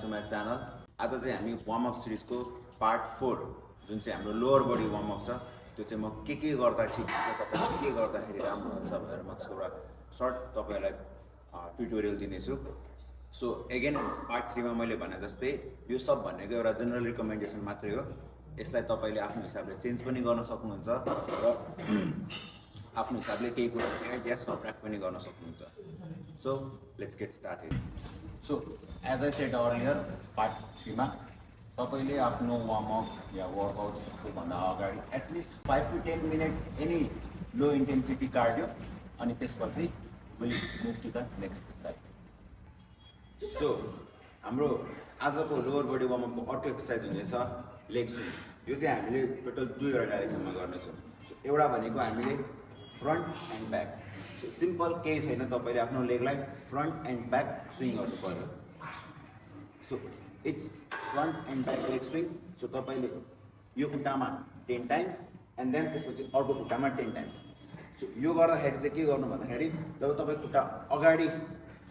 To my channel. आज चाहिँ हामी वार्मअप सिरिजको पार्ट 4 जुन चाहिँ हाम्रो लोअर बडी वार्मअप छ त्यो चाहिँ म के गर्दा ठिक हुन्छ, तपाईले के गर्दाखेरि राम्रो हुन्छ भनेर म एउटा सर्ट तपाईलाई ट्युटोरियल दिनेछु। सो एगेन पार्ट 3 मा मैले भने जस्तै यो सब भनेको एउटा जनरल रिकमेन्डेसन मात्रै हो। यसलाई तपाईले आफ्नो हिसाबले चेन्ज पनि गर्न सक्नुहुन्छ र आफ्नो हिसाबले केही कुरा एड या सबट्र्याक्ट पनि गर्न सक्नुहुन्छ। So let's get started. So as I said earlier part 3 मा तपाईले आफ्नो वार्मअप या वर्कआउट्सको भन्दा अगाडि at least 5 to 10 minutes any low intensity cardio अनि त्यसपछि will move to the next exercise. So हाम्रो आजको लोअर बडी वार्मअपको अर्को एक्सरसाइज हुनेछ लेग स्विङ। यो चाहिँ हामीले टोटल दुईवटा डाइरेक्सनमा गर्नेछौँ। सो एउटा भनेको हामीले front and back. So simple केही छैन, तपाईँले आफ्नो लेगलाई फ्रन्ट एन्ड ब्याक स्विङ गर्नु पर्यो। So it's front and back leg swing. So तपाईँले यो खुट्टामा 10 टाइम्स एन्ड देन त्यसपछि अर्को खुट्टामा 10 टाइम्स। सो यो गर्दाखेरि चाहिँ के गर्नु भन्दाखेरि जब तपाईँ खुट्टा अगाडि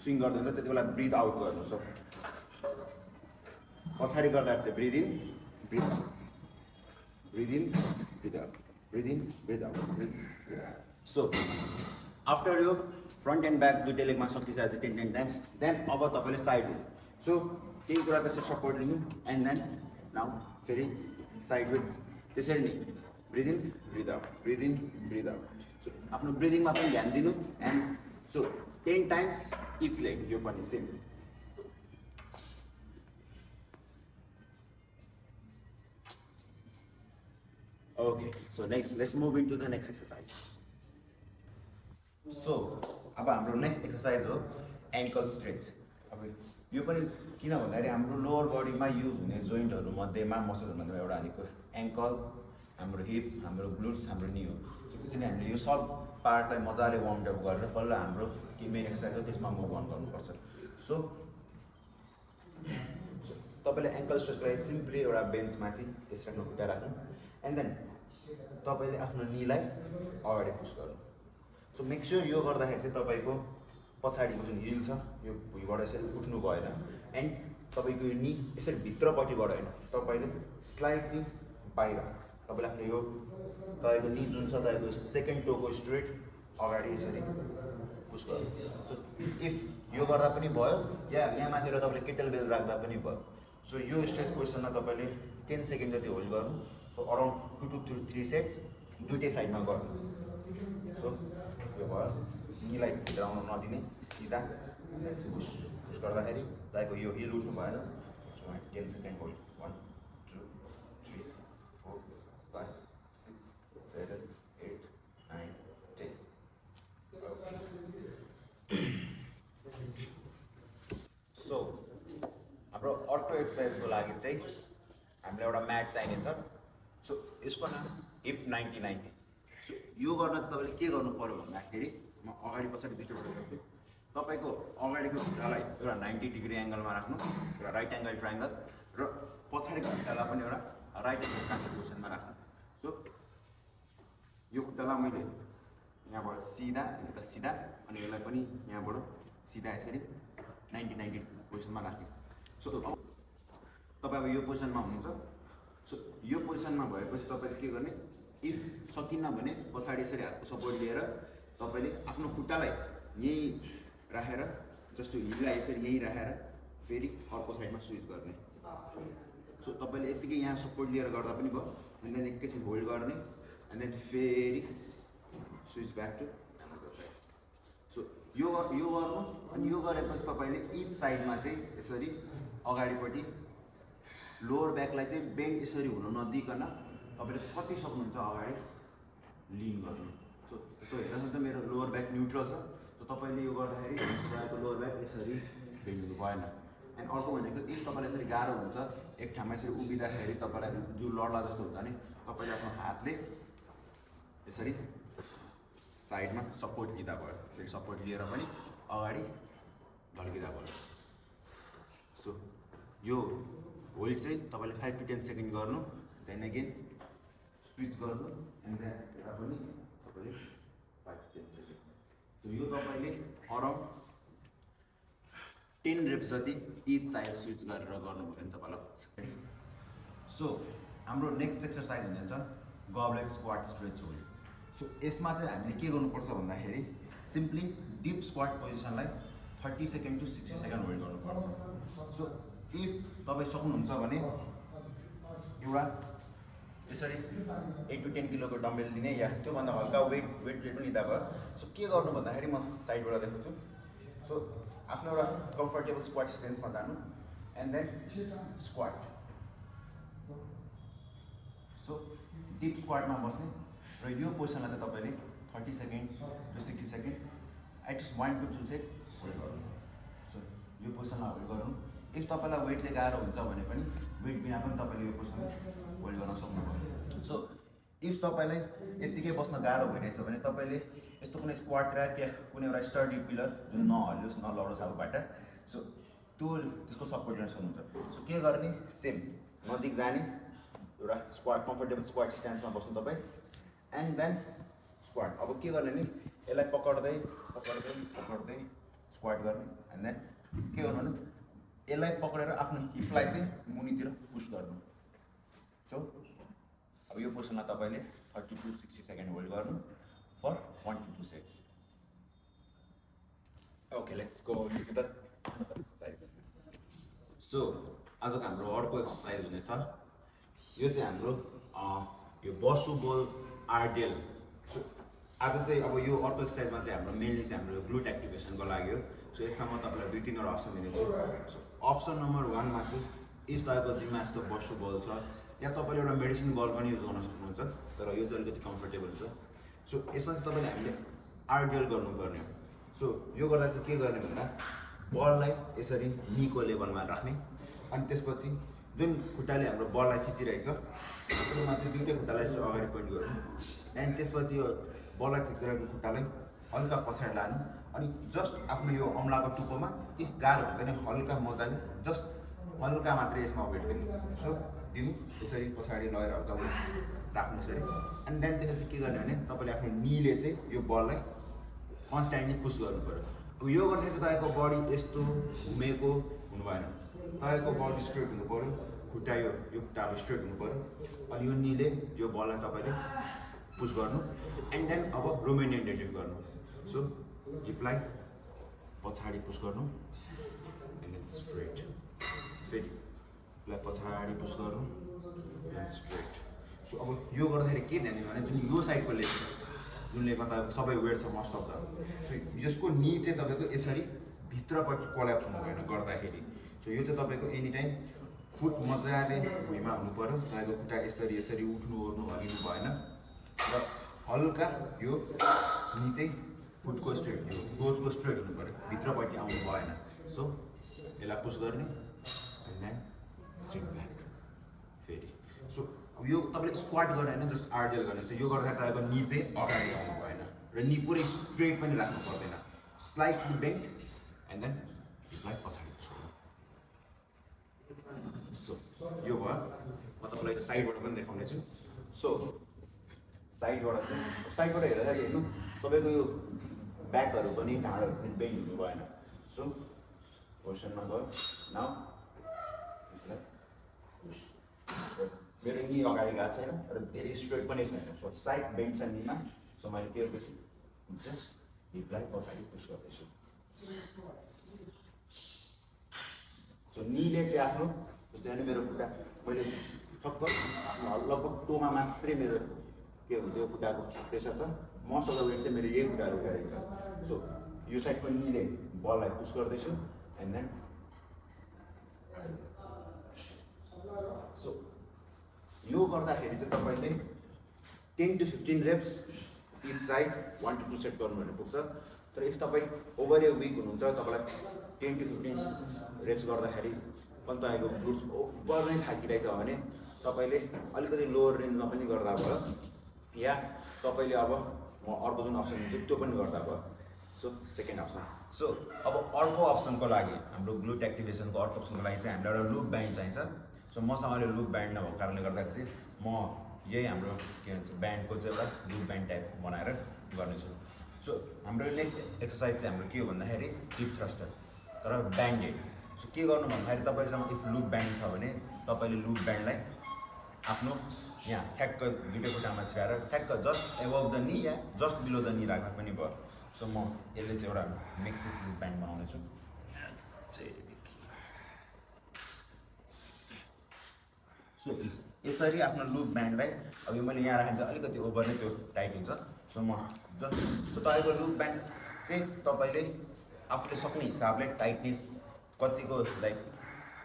स्विङ गर्नुहुन्छ त्यति बेला ब्रिथ आउट गर्नु। सो पछाडि गर्दाखेरि चाहिँ breathe in breathe out, breathe in breathe out, breathe in breathe out, breathe in. So after यो फ्रन्ट एन्ड ब्याक दुइटै लेगमा सकिसकेपछि 10 टाइम्स देन अब तपाईँले साइड विथ। सो केही कुरा त्यसरी सपोर्ट लिनु एन्ड देन नाउ फेरि साइड विथ त्यसरी नै breathe in breathe out, breathe in breathe out. So आफ्नो ब्रिदिङमा पनि ध्यान दिनु and so 10 times each leg. यो पनि same. Okay, so next let's move into the next exercise. So अब हाम्रो नेक्स्ट एक्सरसाइज हो एङ्कल स्ट्रेच। अब यो पनि किन भन्दाखेरि हाम्रो लोअर बडीमा युज हुने जोइन्टहरू मध्येमा मसलहरूमा एउटा भनेको एङ्कल, हाम्रो हिप, हाम्रो ग्लुट्स, हाम्रो नी हो। त्यसैले हामीले यो सब पार्टलाई मजाले वार्म अप गरेर बल्ल हाम्रो के मेन एक्सरसाइज हो त्यसमा मुभ अन गर्नुपर्छ। सो तपाईँले एङ्कल स्ट्रेचको लागि सिम्पली एउटा बेन्चमाथि यसरी आफ्नो खुट्टा राख्नु एन्ड देन तपाईँले आफ्नो नीलाई अगाडि पुस गर्नु। सो मेक स्योर यो गर्दाखेरि चाहिँ तपाईँको पछाडिको जुन हिल छ यो भुइँबाट यसरी उठ्नु भएन एन्ड तपाईँको यो नी यसरी भित्रपट्टिबाट होइन, तपाईँले स्लाइटली बाहिर तपाईँले आफ्नो यो तपाईँको नी जुन छ तपाईँको सेकेन्ड टोको स्ट्रेट अगाडि यसरी पुस गर्नु। सो इफ यो गर्दा पनि भयो या यहाँ माथिबाट तपाईँले केटल बेल राख्दा पनि भयो। सो यो स्ट्रेच पोजिसनमा तपाईँले 10 सेकेन्ड जति होल्ड गर्नु। सो अराउन्ड 2 to 3 सेट्स दुइटै साइडमा गर्नु। सो यो भयो, नीलाई भित्राउन नदिने, सिधा पुस गर्दाखेरि तपाईँको यो हिल उठ्नु भएन। So 10 second hold, 1 2 3 4 5 6 7 8 9 10। सो हाम्रो अर्को एक्सरसाइजको लागि चाहिँ हामीलाई एउटा म्याट चाहिनेछ। सो यसको नाम हिप 90-90। सो यो गर्न चाहिँ तपाईँले के गर्नु पर्यो भन्दाखेरि म अगाडि पछाडि दुईवटा गर्छु। तपाईँको अगाडिको खुट्टालाई एउटा 90 डिग्री एङ्गलमा राख्नु, एउटा राइट एङ्गल ट्राइङ्गल, र पछाडिको खुट्टालाई पनि एउटा राइट एङ्गल ट्राइङ्गल पोजिसनमा राख्नु। सो यो खुट्टालाई मैले यहाँबाट सिधा यता सिधा अनि यसलाई पनि यहाँबाट सिधा यसरी 90-90 पोजिसनमा राखेँ। सो तपाईँ अब यो पोजिसनमा हुनुहुन्छ। सो यो पोजिसनमा भएपछि तपाईँले के गर्ने, इफ सकिन्न भने पछाडि यसरी हातको सपोर्ट लिएर तपाईँले आफ्नो खुट्टालाई यहीँ राखेर जस्तो हिललाई यसरी यहीँ राखेर फेरि अर्को साइडमा स्विच गर्ने। सो तपाईँले यत्तिकै यहाँ सपोर्ट लिएर गर्दा पनि भयो एन्ड देन एकैछिन होल्ड गर्ने एन्ड देन फेरि switch back to another side. So यो गर्नु अनि यो गरेपछि तपाईँले इच साइडमा चाहिँ यसरी अगाडिपट्टि लोअर ब्याकलाई चाहिँ बेन्ड यसरी हुन नदिकन तपाईँले कति सक्नुहुन्छ अगाडि लिन गर्नु। सो जस्तो हेर्नुहोस् त मेरो लोअर ब्याक न्युट्रल छ। सो तपाईँले यो गर्दाखेरि तपाईँको लोअर ब्याक यसरी बेन्ड हुनु भएन। एन्ड अर्को भनेको इफ तपाईँलाई यसरी गाह्रो हुन्छ एक ठाउँमा यसरी उभिँदाखेरि तपाईँलाई जिउ लड्ला जस्तो हुन्छ भने तपाईँले आफ्नो हातले यसरी साइडमा सपोर्ट लिँदा भयो, यसरी सपोर्ट लिएर पनि अगाडि ढल्किँदा भयो। सो यो होल्ड चाहिँ तपाईँले 5 to 10 सेकेन्ड गर्नु, देन अगेन स्विच गर्नु एन्ड देन यता पनि तपाईँले 5 to 10 सेकेन्ड। सो यो तपाईँले अराउन्ड 10 reps जति इच साइड स्विच गरेर गर्नुभयो भने तपाईँलाई पुग्छ। सो हाम्रो नेक्स्ट एक्सर्साइज हुनेछ goblet squat stretch hold. So यसमा चाहिँ हामीले के गर्नुपर्छ भन्दाखेरि सिम्पली डिप स्क्वाट पोजिसनलाई 30 सेकेन्ड टु 60 सेकेन्ड होल्ड गर्नुपर्छ। सो इफ तपाईँ सक्नुहुन्छ भने एउटा यसरी 8 to 10 किलोको डम्बेल लिने या त्योभन्दा हल्का वेट पनि लिँदा भयो। सो के गर्नु भन्दाखेरि म साइडबाट देखाउँछु। सो आफ्नो एउटा कम्फर्टेबल स्क्वाट स्टेन्समा जानु and then squat. So deep स्क्वाटमा बस्ने र यो पोजिसनलाई चाहिँ तपाईँले 30 second to 60 second at least 1 to 2 set hold गर्नु। सो यो पोजिसनलाई होल्ड गर्नु। इफ तपाईँलाई वेटले गाह्रो हुन्छ भने पनि वेट बिना पनि तपाईँले यो पोजिसन होल्ड गर्न सक्नुभयो। सो इफ तपाईँलाई यत्तिकै बस्न गाह्रो भइरहेछ भने तपाईँले यस्तो कुनै स्क्वाट ऱ्याक या कुनै एउटा स्टडी पिलर जुन नहल्योस् नलडोस् आफूबाट, सो त्यसको सपोर्ट गर्न सक्नुहुन्छ। सो के गर्ने, सेम नजिक जाने एउटा स्क्वाट कम्फर्टेबल स्क्वाट स्ट्यान्समा बस्नु तपाईँ एन्ड देन स्क्वाट। अब के गर्ने नि, यसलाई पकड्दै पकड्दै पकड्दै स्क्वाट गर्ने एन्ड देन के गर्नु भने यसलाई पकडेर आफ्नो हिपलाई चाहिँ मुनितिर पुस गर्नु। सो अब यो पोजिसनलाई तपाईँले 30 to 60 सेकेन्ड होल्ड गर्नु for 1 to 2 sets. Okay, let's go to the exercise. So आजको हाम्रो अर्को एक्सर्साइज हुनेछ, यो चाहिँ हाम्रो यो बसु बोल आरडिएल। सो आज चाहिँ अब यो अर्को एक्सर्साइजमा चाहिँ हाम्रो मेनली चाहिँ हाम्रो ग्लुट एक्टिभेसनको लागि हो। सो यसमा म तपाईँलाई 2-3वटा अप्सन दिनेछु। सो अप्सन नम्बर 1 मा चाहिँ इफ तपाईँको जिम्मा यस्तो बसु बल छ या तपाईँले एउटा मेडिसिन बल पनि युज गर्न सक्नुहुन्छ, तर यो चाहिँ अलिकति कम्फर्टेबल छ। सो यसमा चाहिँ तपाईँले हामीले आरडिएल गर्नुपर्ने हो। सो यो गर्दा चाहिँ के गर्ने भन्दा बललाई यसरी नीको लेभलमा राख्ने अनि त्यसपछि जुन खुट्टाले हाम्रो बललाई खिचिरहेछ त्यसमा चाहिँ दुईटै खुट्टालाई यसो अगाडि पोइन्ट गर्नु एन्ड त्यसपछि यो बललाई खिचिरहेको खुट्टालाई हल्का पछाडि लानु अनि जस्ट आफ्नो यो औँलाको टुप्पोमा इफ गाह्रो हुन्छ भने हल्का मजाले जस्ट हल्का मात्रै यसमा वेट दिनु। सो दिनु यसरी पछाडि लगेर हल्का राख्नु यसरी एन्ड देन त्यसपछि के गर्ने भने तपाईँले आफ्नो नीले चाहिँ यो बललाई कन्स्ट्यान्टली पुस गर्नु पऱ्यो। अब यो गर्दाखेरि चाहिँ तपाईँको बडी यस्तो घुमेको हुनु भएन, तपाईँको बडी स्ट्रेट हुनु पऱ्यो, खुट्टा यो खुट्टा अब स्ट्रेट हुनु पऱ्यो अनि यो नीले यो बललाई तपाईँले पुस गर्नु एन्ड देन अब रोमेनियन डेडलिफ्ट गर्नु। सो हिपलाई पछाडि पुस गर्नु एन्ड देन स्ट्रेट, फेरि हिपलाई पछाडि पुस गर्नु एन्ड स्ट्रेट। सो अब यो गर्दाखेरि के ध्यान दिनु भने जुन यो साइडको लेग जुन लेगमा तपाईँको सबै वेट छ मोस्ट अफ द, सो यसको नी चाहिँ तपाईँको यसरी भित्रपट्टि कोल्याप्स हुनु भएन गर्दाखेरि। सो यो चाहिँ तपाईँको एनी टाइम फुट मजाले भुइँमा हुनु पऱ्यो, तपाईँको खुट्टा यसरी यसरी उठ्नु ओर्नु हल्लिनु भएन र हल्का यो नी चाहिँ फुटको स्ट्रेट यो टोजको स्ट्रेट हुनु पऱ्यो, भित्रपट्टि आउनु भएन। सो यसलाई पुस गर्ने एन्ड देन सिट ब्याक फेरि। सो अब यो तपाईँले स्क्वाट गर्ने होइन, जस्ट आरडिएल गर्ने। सो यो गर्दाखेरि तपाईँको नी चाहिँ अगाडि आउनु भएन र नी पुरै स्ट्रेट पनि राख्नु पर्दैन, स्लाइटली बेन्ट एन्ड देन हिपलाई पछाडि पुस गर्नु। सो यो भयो, म तपाईँलाई साइडबाट पनि देखाउनेछु। सो साइडबाट हेर्दाखेरि हेर्नु तपाईँको यो ब्याकहरू पनि ढाडहरू पनि बेन्ड हुनु भएन। सो पोजिसनमा गयो, नाउ मेरो नि अगाडि गएको छैन र धेरै स्ट्रेट पनि छैन। सो साइड बेन्ड छ निमा। सो मैले के गर्दैछु, जस्ट हिपलाई पछाडि पुस गर्दैछु। सो नीले चाहिँ आफ्नो जस्तै होइन मेरो खुट्टा मैले ठक्क आफ्नो लगभग टोमा मात्रै मेरो के हुन्छ यो खुट्टाको प्रेसर छ, मोस्ट अफ द वेट चाहिँ मेरो यही खुट्टाहरू उठाइरहेको छ। सो यो साइड पनि नीले बललाई पुस गर्दैछु एन्ड देन सो यो गर्दाखेरि चाहिँ तपाईँले 10 to 15 reps each side 1 to 2 set गर्नु भने पुग्छ। तर इफ तपाईँ ओभर ए विक हुनुहुन्छ, तपाईँलाई 10 to 15 reps गर्दाखेरि पनि तपाईँको ग्लुट्स ओभर नै थाकिरहेछ भने तपाईँले अलिकति लोवर रेन्जमा पनि गर्दा भयो या तपाईँले अब म अर्को जुन अप्सन हुन्छ त्यो पनि गर्दा भयो। So second option. सो अब अर्को अप्सनको लागि हाम्रो ग्लुट एक्टिभेसनको अर्को अप्सनको लागि चाहिँ हामीलाई एउटा लुप ब्यान्ड चाहिन्छ। सो मसँग अहिले लुप ब्यान्ड नभएको कारणले गर्दाखेरि चाहिँ म यही हाम्रो के भन्छ ब्यान्डको चाहिँ एउटा लुप ब्यान्ड टाइप बनाएर गर्नेछु। सो हाम्रो नेक्स्ट एक्सर्साइज चाहिँ हाम्रो के हो भन्दाखेरि हिप थ्रस्टर। तर ब्यान्डेड। सो के गर्नु भन्दाखेरि तपाईँसँग इफ लुप ब्यान्ड छ भने तपाईँले लुप ब्यान्डलाई आफ्नो यहाँ ठ्याक्क दुईवटा खुट्टामा छिराएर ठ्याक्क just above the knee yeah just below the knee राख्दा पनि भयो। सो म यसले चाहिँ एउटा मिक्सिङ लुप ब्यान्ड बनाउनेछु। सो यसरी आफ्नो लुप ब्यान्डलाई अब यो मैले यहाँ राखेर अलिकति ओभर नै त्यो टाइट हुन्छ। सो म सो तपाईँको लुप ब्यान्ड चाहिँ तपाईँले आफूले सक्ने हिसाबले टाइटनेस कतिको लाइक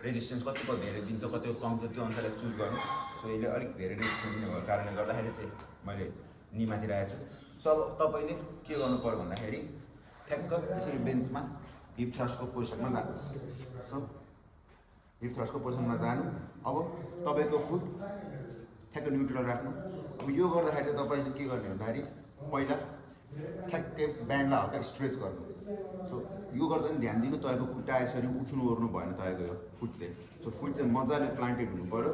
रेजिस्टेन्स कतिको धेरै दिन्छ कतिको कम छ त्यो अनुसारले चुज गर्नु। सो यसले अलिक धेरै रेजिस्टेन्स दिने भएको कारणले गर्दाखेरि चाहिँ मैले निमाथि राखेको छु। सो अब तपाईँले के गर्नु पर्यो भन्दाखेरि ठ्याक्क यसरी बेन्चमा हिप थ्रस्टको पोजिसनमा जानु। सो हिप थ्रस्टको पोजिसनमा जानु। अब तपाईँको फुट ठ्याक्क न्युट्रल राख्नु। अब यो गर्दाखेरि चाहिँ तपाईँले के गर्ने भन्दाखेरि पहिला ठ्याक्कै ब्यान्डलाई हल्का स्ट्रेच गर्नु। सो यो गर्दा पनि ध्यान दिनु तपाईँको खुट्टा यसरी उठ्नु ओर्नु भएन तपाईँको यो फुट चाहिँ। सो फुट चाहिँ मजाले प्लान्टेड हुनु पऱ्यो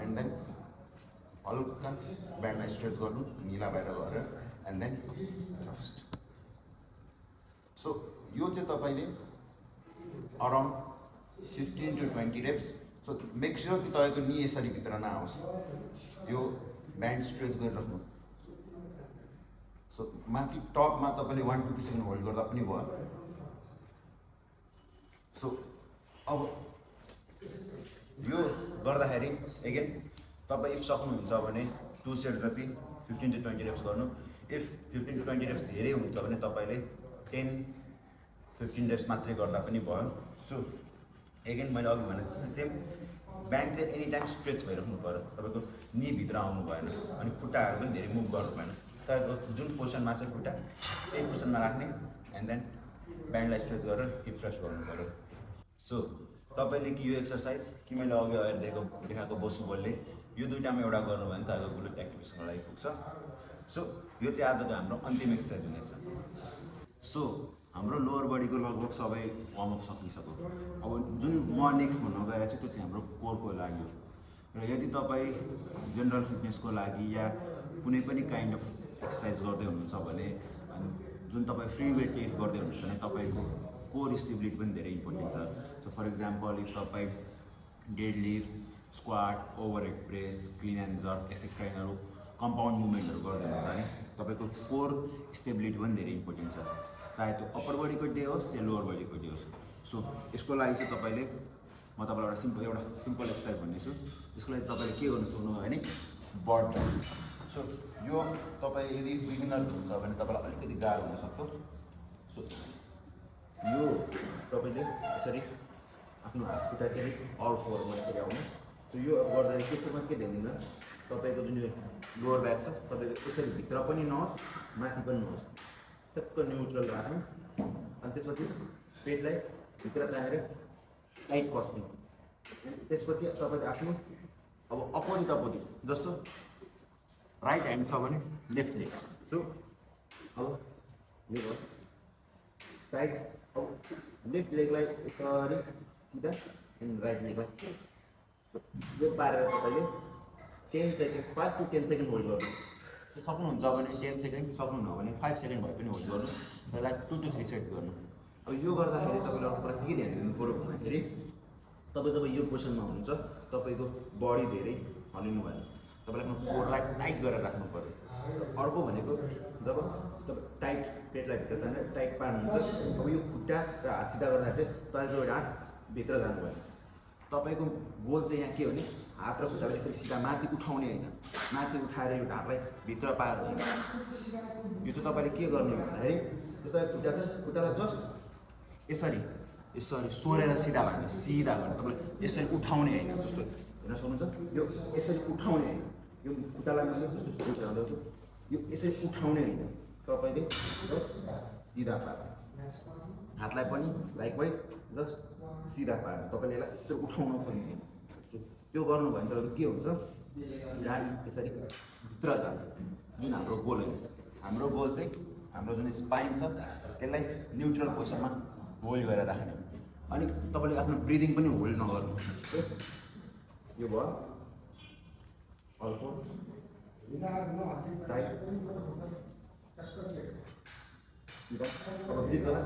एन्ड देन हल्का ब्यान्डलाई स्ट्रेच गर्नु निला बाहिर गरेर एन्ड देन थ्रस्ट। सो यो चाहिँ तपाईँले around 15 to 20 reps। So make sure कि तपाईँको नी यसरी भित्र नआओस्। यो ब्यान्ड स्ट्रेच गरिराख्नु। सो माथि टपमा तपाईँले 1 to 2 सेकेन्ड होल्ड गर्दा पनि भयो। सो अब यो गर्दाखेरि एगेन तपाईँ इफ सक्नुहुन्छ भने 2 सेट जति 15 to 20 reps गर्नु। इफ 15 to 20 reps धेरै हुन्छ भने तपाईँले 10-15 reps मात्रै गर्दा पनि भयो। सो एगेन मैले अघि भने जस्तै सेम ब्यान्ड चाहिँ एनी टाइम स्ट्रेच भइराख्नु पऱ्यो। तपाईँको नी भित्र आउनु भएन अनि खुट्टाहरू पनि धेरै मुभ गर्नु भएन। तपाईँको जुन पोजिसनमा छ खुट्टा त्यही पोजिसनमा राख्ने एन्ड देन ब्यान्डलाई स्ट्रेच गरेर हिप थ्रस्ट गर्नु पऱ्यो। सो तपाईँले कि यो एक्सर्साइज कि मैले अघि देखाएको बसु बलले यो दुइटामा एउटा गर्नुभयो भने तपाईँको ग्लुट एक्टिभेसनको लागि पुग्छ। सो यो चाहिँ आजको हाम्रो अन्तिम एक्सर्साइज हुनेछ। सो हाम्रो लोवर बडीको लगभग सबै वार्मअप सकिसक्यो। अब जुन म नेक्स्ट भन्न गएको छु त्यो चाहिँ हाम्रो कोरको लागि हो। र यदि तपाईँ जेनरल फिटनेसको लागि या कुनै पनि काइन्ड अफ एक्सर्साइज गर्दै हुनुहुन्छ भने जुन तपाईँ फ्री वेट लिफ्ट गर्दै हुनुहुन्छ भने तपाईँको कोर स्टेबिलिटी पनि धेरै इम्पोर्टेन्ट छ। सो फर इक्जाम्पल इफ तपाईँ dead lift squat overhead press clean and jerk etcetera यिनीहरू कम्पाउन्ड मुभमेन्टहरू गर्दै हुनुहुन्छ भने तपाईँको कोर स्टेबिलिटी पनि धेरै इम्पोर्टेन्ट छ। चाहे त्यो अप्पर बडीको डे होस् या लोवर बडीको डे होस्। सो यसको लागि चाहिँ तपाईँले म तपाईँलाई एउटा सिम्पल एक्सर्साइज भन्नेछु। यसको लागि तपाईँले के गर्नु सक्नुभयो भने बड डाउन। सो यो तपाईँ यदि बिगिनर हुनुहुन्छ भने तपाईँलाई अलिकति गाह्रो हुनसक्छ। सो यो तपाईँले यसरी आफ्नो हात खुट्टा यसरी अल फोरमा यसरी आउनु। सो यो गर्दाखेरि के कुरोमा के ध्यान दिनु तपाईँको जुन यो लोवर ब्याक छ तपाईँको यसरी भित्र पनि नहोस् माथि पनि नहोस् टक्क न्युट्रल राख्नु। अनि त्यसपछि पेटलाई भित्र तानेर टाइट कस्नु। त्यसपछि तपाईँले आफ्नो अब अपोजिट जस्तो राइट ह्यान्ड छ भने लेफ्ट लेग। सो अब यो भयो टाइट। अब लेफ्ट लेगलाई यसरी सिधा एन्ड राइट लेगलाई यो पारेर तपाईँले 10 सेकेन्ड 5 to 10 सेकेन्ड होल्ड गर्नु। सो सक्नुहुन्छ भने 10 सेकेन्ड सक्नुहुन्न भने 5 सेकेन्ड भए पनि होल्ड गर्नु। त्यसलाई 2 to 3 सेट गर्नु। अब यो गर्दाखेरि तपाईँले अर्को कुरा के ध्यान दिनु पऱ्यो भन्दाखेरि तपाईँ जब यो पोजिसनमा हुनुहुन्छ तपाईँको बडी धेरै हल्लिनु भएन। तपाईँले आफ्नो कोरलाई टाइट गरेर राख्नु पऱ्यो। अर्को भनेको जब तपाईँ टाइट पेटलाई भित्र तानेर टाइट पार्नुहुन्छ अब यो खुट्टा र हात सिधा गर्दाखेरि चाहिँ तपाईँको एउटा हात भित्र जानु भएन। तपाईँको गोल चाहिँ यहाँ के हो भने हात र खुट्टालाई यसरी सिधा माथि उठाउने होइन माथि उठाएर यो ढाँटलाई भित्र पाएर यो चाहिँ तपाईँले के गर्ने भन्दाखेरि यो तपाईँ खुट्टा छ खुट्टालाई जस्ट यसरी यसरी सोरेर सिधा लाग्ने सिधा गर्ने। तपाईँले यसरी उठाउने होइन जस्तो हेर्न सक्नुहुन्छ यो यसरी उठाउने होइन यो खुट्टालाई मैले जस्तो उठाउँदैछु यो यसरी उठाउने होइन तपाईँले जस्ट सिधा पार्ने हातलाई पनि लाइकवाइज जस्ट सिधा पार्ने। तपाईँले यसलाई यस्तो उठाउनु पनि होइन। त्यो गर्नु भने तपाईँको के हुन्छ गाडी यसरी भित्र जान्छ जुन हाम्रो गोल हो। हाम्रो गोल चाहिँ हाम्रो जुन स्पाइन छ त्यसलाई न्युट्रल पोजिसनमा होल्ड गरेर राख्ने। अनि तपाईँले आफ्नो ब्रिदिङ पनि होल्ड नगर्नु। यो भयो अल्फो टाइट। अब ब्रिथ गर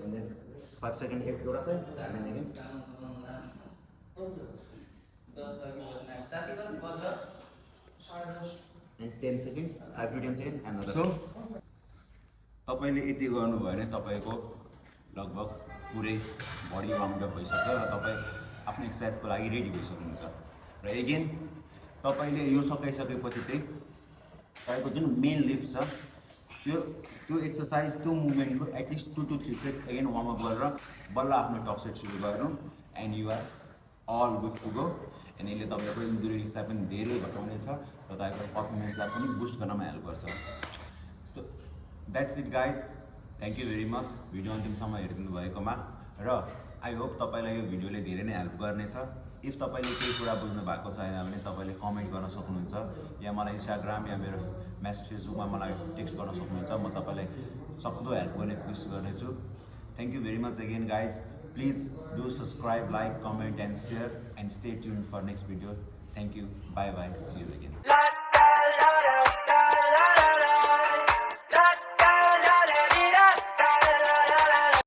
And then 5 seconds एउटा छ and then again and 10 seconds 5 to 10 seconds another. So तपाईले यति गर्नुभयो भने तपाईको लगभग पुरै बडी वार्म अप भइसक्यो र तपाई आफ्नो एक्सरसाइजको लागि रेडी भइसक्नुहुन्छ। र अगेन तपाईले यो सकाइसकेपछि चाहिँ तपाईको जुन मेन लिफ्ट छ त्यो एक्सरसाइज त्यो मुभमेन्टको at least 2 to 3 set again warm up गरेर बल्ल आफ्नो टप सेट सुरु गर्नु and you are all good to go. And यसले तपाईको इन्जुरी रिस्कलाई पनि धेरै घटाउनेछ र तपाईको पर्फर्मेन्सलाई पनि बुस्ट गर्नमा हेल्प गर्छ। So that's it guys, thank you very much video अन्तिमसम्म हेरिदिनु भएकोमा र आई होप तपाईँलाई यो भिडियोले धेरै नै हेल्प गर्नेछ। इफ तपाईँले केही कुरा बुझ्नु भएको छैन भने तपाईँले कमेन्ट गर्न सक्नुहुन्छ या मलाई इन्स्टाग्राम या मेरो मेसेज फेसबुकमा मलाई टेक्स्ट गर्न सक्नुहुन्छ। म तपाईँलाई सक्दो हेल्प गर्ने कोसिस गर्नेछु। Thank you very much again guys, please do subscribe, like, comment and share and stay tuned for next video. Thank you, bye bye, see you again.